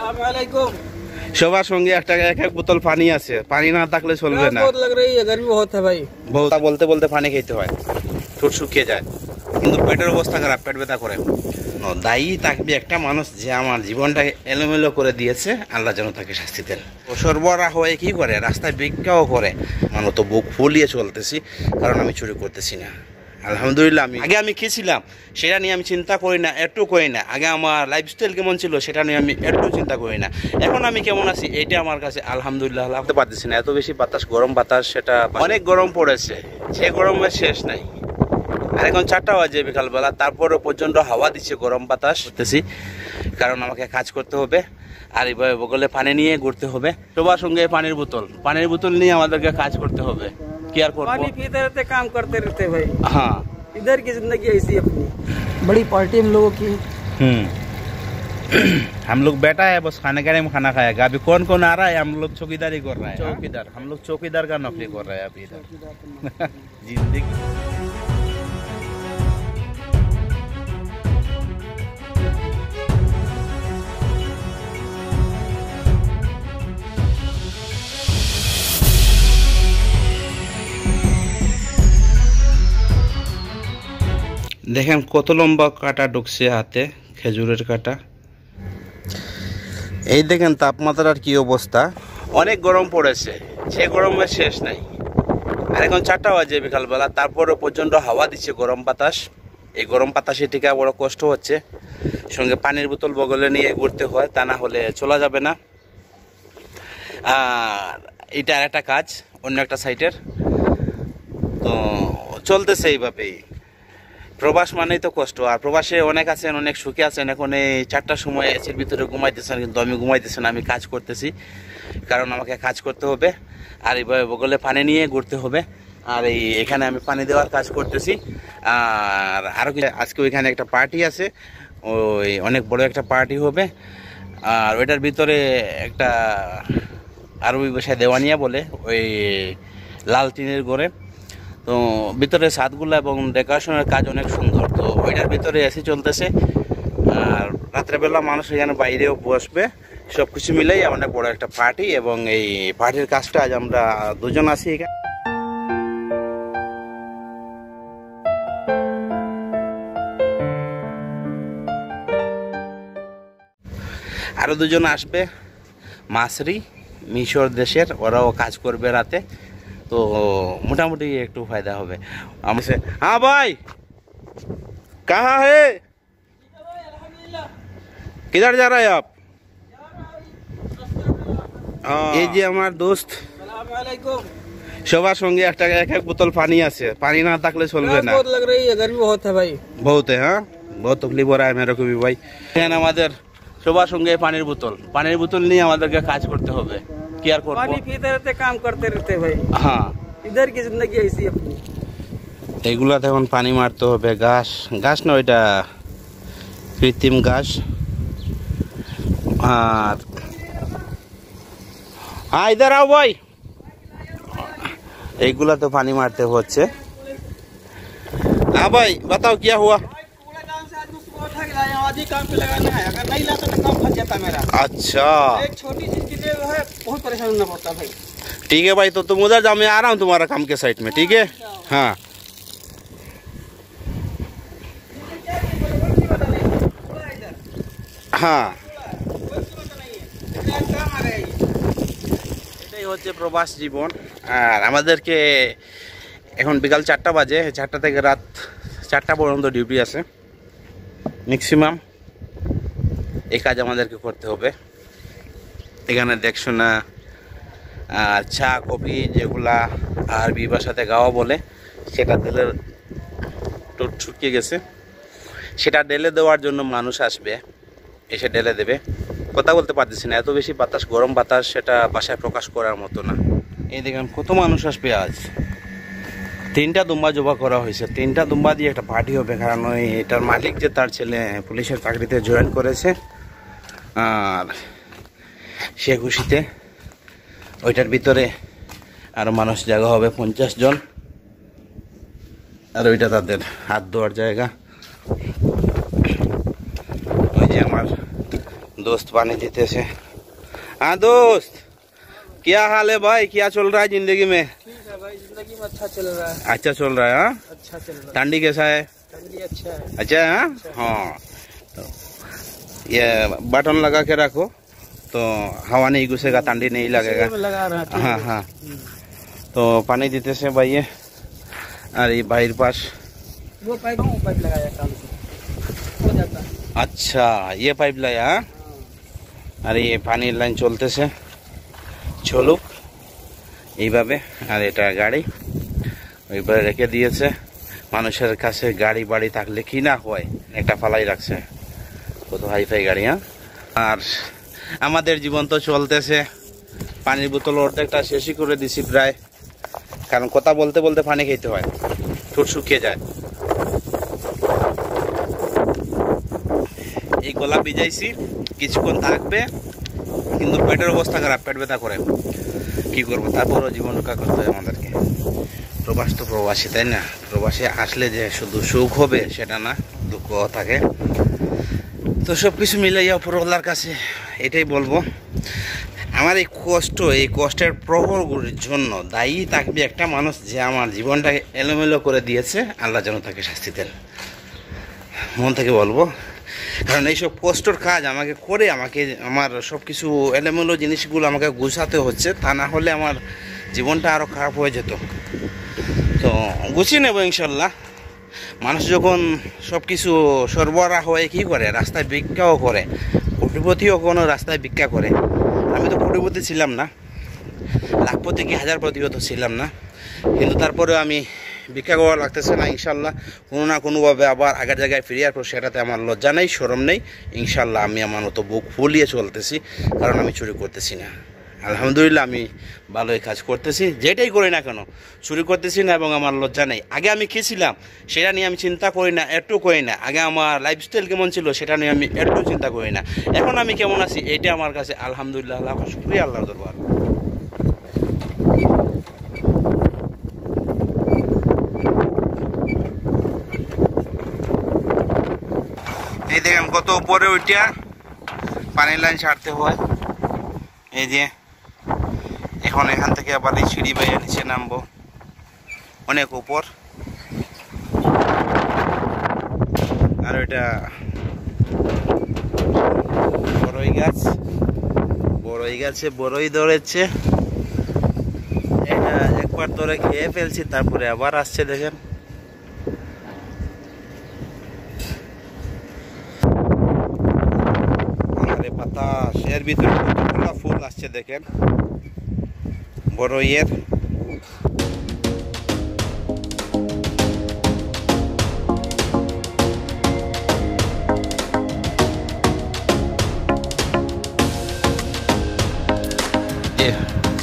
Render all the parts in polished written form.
अस्सलामुअलैकुम। সবার সঙ্গে একটা এক এক বোতল পানি আছে, পানি না থাকলে চলবে না। बहुत लग रही है, गर्मी बहुत है भाई। বলতে বলতে বলতে পানি খেতে হয়, ঠোঁট শুকিয়ে যায়, কিন্তু পেটের অবস্থা খারাপ, পেট ব্যথা করে। দায়ী থাকবে একটা মানুষ যে আমার জীবনটাকে এলোমেলো করে দিয়েছে, আল্লাহ যেন তাকে শাস্তি দেন। সরবরাহ হয়ে কি করে, রাস্তায় ভিক্ষাও করে। মানুষ তো বুক ফুলিয়ে চলতেছি, কারণ আমি চুরি করতেছি না। আলহামদুলিল্লাহ। আগে আমি কি ছিলাম সেটা নিয়ে আমি চিন্তা করি না, একটু করি না। আগে আমার লাইফস্টাইল কেমন ছিল সেটা নিয়ে আমি একটু চিন্তা করি না। এখন আমি কেমন আছি এটা আমার কাছে আলহামদুলিল্লাহ লাগতে পারতেছি না। এত বেশি বাতাস, গরম বাতাস, সেটা অনেক গরম পড়েছে, সে গরমের শেষ নাই। আর এখন 4টা বাজে বিকালবেলা, তারপরে পর্যন্ত হাওয়া দিচ্ছে, গরম বাতাস করতেছি, কারণ আমাকে কাজ করতে হবে। আর এইভাবে বগলে পানি নিয়ে ঘুরতে হবে। সবার সঙ্গে পানির বোতল নিয়ে আমাদেরকে কাজ করতে হবে। কি আর করবো, पानी पीते रहते, काम करते रहते भाई। हाँ, इधर की जिंदगी ऐसी अपनी बड़ी पार्टी हम लोगों की। हम लोग बैठा है, बस खाने में खाना खाएगा। अभी कौन कौन आ रहा है, हम लोग चौकीदारी कर रहे हैं। चौकीदार, हम लोग चौकीदार का नौकरी कर रहे हैं अभी इधर। जिंदगी দেখেন কত লম্বা কাটা ঢুকছে হাতে, খেজুরের কাটা। এই দেখেন তাপমাত্রার কি অবস্থা, অনেক গরম পড়েছে, সে গরমের শেষ নাই। আর এখন 4টা বাজে বিকালবেলা, তারপরে পর্যন্ত হাওয়া দিচ্ছে, গরম বাতাস। এই গরম বাতাসে টিকা বড় কষ্ট হচ্ছে। সঙ্গে পানির বোতল বগলে নিয়ে ঘুরতে হয়, তা না হলে চলা যাবে না। আর এটা আর একটা কাজ অন্য একটা সাইটের, তো চলতেছে এইভাবেই। প্রবাস মানেই তো কষ্ট, আর প্রবাসে অনেক আছেন, অনেক সুখে আছেন। এখন এই 4টার সময় এসির ভিতরে ঘুমাইতেছেন, কিন্তু আমি ঘুমাইতেছি না, আমি কাজ করতেছি, কারণ আমাকে কাজ করতে হবে। আর এইভাবে বগলে পানি নিয়ে ঘুরতে হবে। আর এখানে আমি পানি দেওয়ার কাজ করতেছি। আর আরও আজকে ওইখানে একটা পার্টি আছে, ওই অনেক বড় একটা পার্টি হবে। আর ওইটার ভিতরে একটা আরবি ভাষায় দেওয়ানিয়া বলে, ওই লাল টিনের ঘরে। তো ভিতরে ছাদগুলো এবং ডেকোরেশনের কাজ অনেক সুন্দর। তো ওইটার ভিতরে এসি চলতেছে, আর রাত্রেবেলা মানুষ এখানে বাইরেও বসবে। সব কিছু মিলেই অনেক বড় একটা পার্টি, এবং এই পার্টির কাজটা আজ আমরা দুজন আছি এখানে। আরও দুজন আসবে, মাসরি, মিশর দেশের, ওরাও কাজ করবে রাতে। तो मोटामुटी एक टू फायदा होवे हमसे। हाँ भाई, कहाँ है, किधर जा रहे हैं आप? এই যে আমার দোস্ত, সবার সঙ্গে একটা এক এক বোতল পানি আছে, পানি না থাকলে চলবে না। बहुत लग रही है, गर्मी बहुत है भाई। बहुत है, हाँ, बहुत तकलीफ हो रहा है मेरे को भी भाई। এখানে আমাদের সবার সঙ্গে পানির বোতল নিয়ে আমাদেরকে কাজ করতে হবে। কি আর করবো, पानी पीते रहते, काम करते रहते भाई। হ্যাঁ, इधर की जिंदगी ऐसी अपनी। এগুলাতে এখন পানি মারতে হবে। ঘাস না, ওইটা কৃত্রিম ঘাস। আর হ্যাঁ, ইধার আও ভাই, এইগুলা তো পানি মারতে হচ্ছে। हाँ भाई बताओ क्या हुआ? आज ही काम पे लगाना है, अगर नहीं लाता तो काम फंस जाता मेरा। अच्छा, एक छोटी चीज के लिए जो है बहुत परेशान होना पड़ता भाई। ठीक है भाई, तो तुम उधर जाओ, मैं आ रहा हूँ तुम्हारा काम के साइड में, ठीक है? हाँ, हाँ, এটাই হচ্ছে প্রবাস জীবন। আর আমাদেরকে এখন বিকাল 4টা বাজে, 4টা থেকে রাত 4টা পর্যন্ত ডিউটি আছে ম্যাক্সিমাম। এই কাজ আমাদেরকে করতে হবে। এখানে দেখশোনা আর চা কফি যেগুলা আরবি ভাষাতে গাওয়া বলে, সেটা দিলে টোট শুকিয়ে গেছে, সেটা ঢেলে দেওয়ার জন্য মানুষ আসবে, এসে ঢেলে দেবে। কথা বলতে পারতেছি না, এত বেশি বাতাস, গরম বাতাস, সেটা ভাষায় প্রকাশ করার মতো না। এই দেখেন কত মানুষ আসবে আজ। 3টা দুম্বা জবা করা হয়েছে, 3টা দুম্বা দিয়ে একটা পার্টি হবে, কারণ ওই এটার মালিক যে তার ছেলে পুলিশের চাকরিতে জয়েন করেছে, আর সে খুশিতে ওইটার ভিতরে আরও মানুষ জায়গা হবে 50 জন। আর ওইটা তাদের হাত ধোয়ার জায়গা। ওই যে আমার दोस्त पानी देते से। हाँ दोस्त, क्या हाल है भाई, क्या चल रहा है जिंदगी में? ठीक है भाई, जिंदगी में अच्छा चल रहा है। अच्छा चल रहा है। हाँ, अच्छा चल रहा है। ठंडी कैसा है? ठंडी अच्छा है। अच्छा है। हाँ हाँ, तो ये बटन लगा के रखो तो हवा नहीं घुसेगा, ठंडी नहीं लगेगा। लगा रहा है। हाँ हाँ, तो पानी देते से भाई ये। अरे भाई पास वो पाइप लगाया काम से हो जाता है। अच्छा, ये पाइप लाया। अरे ये पानी लाइन चलते से চলুক এইভাবে। আর এটা গাড়ি ওইভাবে রেখে দিয়েছে। মানুষের কাছে গাড়ি বাড়ি থাকলে কি না হয়, একটা ফালাই রাখছে, কত হাইফাই গাড়ি। হ্যাঁ, আর আমাদের জীবন তো চলতেছে। পানির বোতল অর্ধেকটা শেষই করে দিছি প্রায়, কারণ কথা বলতে বলতে পানি খেতে হয়, ঠোঁট শুকিয়ে যায়। এই গলা ভিজাইছি, কিছুক্ষণ থাকবে, কিন্তু পেটের অবস্থা খারাপ, পেট ব্যথা করে। কি করবো, তারপরও জীবন রক্ষা করতে হয় আমাদেরকে। প্রবাস তো প্রবাসী, তাই না? প্রবাসে আসলে যে শুধু সুখ হবে সেটা না, দুঃখ থাকে। তো সব কিছু মিলাইয়া উপরওয়ালার কাছে এটাই বলবো, আমার এই কষ্ট, এই কষ্টের প্রভাবের জন্য দায়ী থাকবে একটা মানুষ যে আমার জীবনটাকে এলোমেলো করে দিয়েছে। আল্লাহ যেন তাকে শাস্তি দেন, মন থেকে বলবো। কারণ এইসব কষ্টর কাজ আমাকে করে, আমাকে আমার সব কিছু এলোমেলো জিনিসগুলো আমাকে গুছাতে হচ্ছে, তা না হলে আমার জীবনটা আরও খারাপ হয়ে যেত। তো গুছিয়ে নেবো ইনশাল্লাহ। মানুষ যখন সব কিছু সরবরাহ হয়ে কী করে, রাস্তায় ভিক্ষাও করে, কোটিপতিও কোনো রাস্তায় ভিক্ষা করে। আমি তো কোটিপতি ছিলাম না, লাখপতি কি হাজারপতিও তো ছিলাম না, কিন্তু তারপরেও আমি ভিক্ষা করা লাগতেছে না। ইনশাল্লাহ কোনো না কোনোভাবে আবার আগের জায়গায় ফিরে আসবো, সেটাতে আমার লজ্জা নেই, শরম নেই। ইনশাল্লাহ আমি আমার মতো বুক ফুলিয়ে চলতেছি, কারণ আমি চুরি করতেছি না। আলহামদুলিল্লাহ আমি ভালোই কাজ করতেছি, যেটাই করি না কেন চুরি করতেছি না, এবং আমার লজ্জা নেই। আগে আমি কী ছিলাম সেটা নিয়ে আমি চিন্তা করি না, একটু করি না। আগে আমার লাইফস্টাইল কেমন ছিল সেটা নিয়ে আমি একটু চিন্তা করি না। এখন আমি কেমন আছি এইটা আমার কাছে আলহামদুলিল্লাহ, আল্লাহ শুকরিয়া, আল্লাহর দরবার। এই দেখেন কত উপরে ওইটা পানির লাইন ছাড়তে হয়। এই যে এখন এখান থেকে আবার এই সিঁড়ি বাইরে নিচে নামবো, অনেক উপর। আর ওইটা বড়ই গাছ, বড়ই গাছে বড়ই ধরেছে। এটা একবার ধরে খেয়ে ফেলছি, তারপরে আবার আসছে দেখেন। বাতাস, এর ভিতরে কতগুলো ফুল আসছে দেখেন বড়ইয়ের।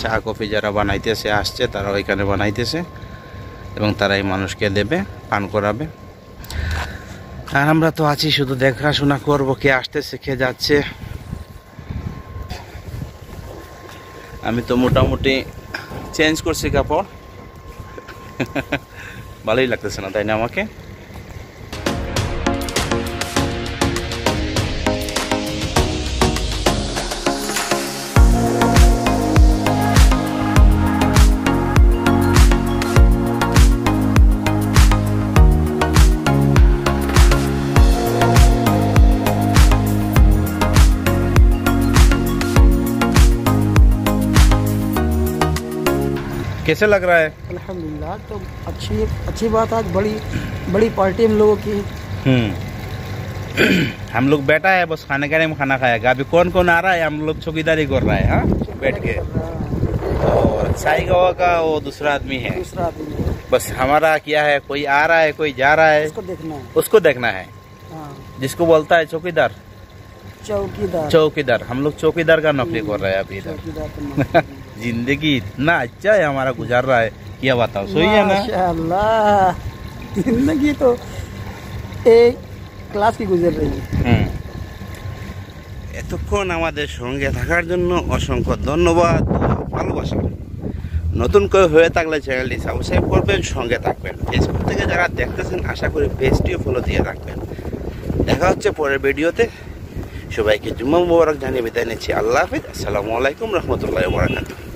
চা কফি যারা বানাইতেছে আসছে, তারা ওইখানে বানাইতেছে এবং তারাই মানুষকে দেবে, পান করাবে। আর আমরা তো আছি শুধু দেখাশোনা করবো, কে আসতেছে কে যাচ্ছে। আমি তো মোটামুটি চেঞ্জ করছি কাপড়, ভালোই লাগতেছে না, তাই না আমাকে? कैसे लग रहा है? अल्हम्दुलिल्लाह, तो अच्छी बात। आज बड़ी पार्टी हम लोगों की। हम लोग बैठा है, बस खाने का टाइम खाना खाएगा। अभी कौन कौन आ रहा है, हम लोग चौकीदारी कर रहा है। हाँ, बैठ के। और साई गाँव का वो दूसरा आदमी है, बस हमारा क्या है, कोई आ रहा है कोई जा रहा है, उसको देखना है। जिसको बोलता है चौकीदार, चौकीदार। हम लोग चौकीदार का नौकरी कर रहे हैं अभी इधर। जिंदगी इतना अच्छा है हमारा गुजार रहा है, क्या बताओ, सही है ना? माशाअल्लाह, जिंदगी तो एक क्लास की गुजर रही है। এতক্ষণ আমাদের সঙ্গে থাকার জন্য অসংখ্য ধন্যবাদ, ভালোবাসা। নতুন কেউ হয়ে থাকলে চ্যানেলটি সাবস্ক্রাইব করবেন, সঙ্গে থাকবেন। ফেসবুক থেকে যারা দেখতেছেন আশা করি পেজটিও ফলো দিয়ে রাখবেন। দেখা হচ্ছে পরের ভিডিওতে। সবাইকে জুম্মা মুবারক জানিয়ে বিদায় নিচ্ছি। আল্লাহ হাফিজ। আসসালামু আলাইকুম রহমতুল্লাহি ওয়া বারাকাতুহু।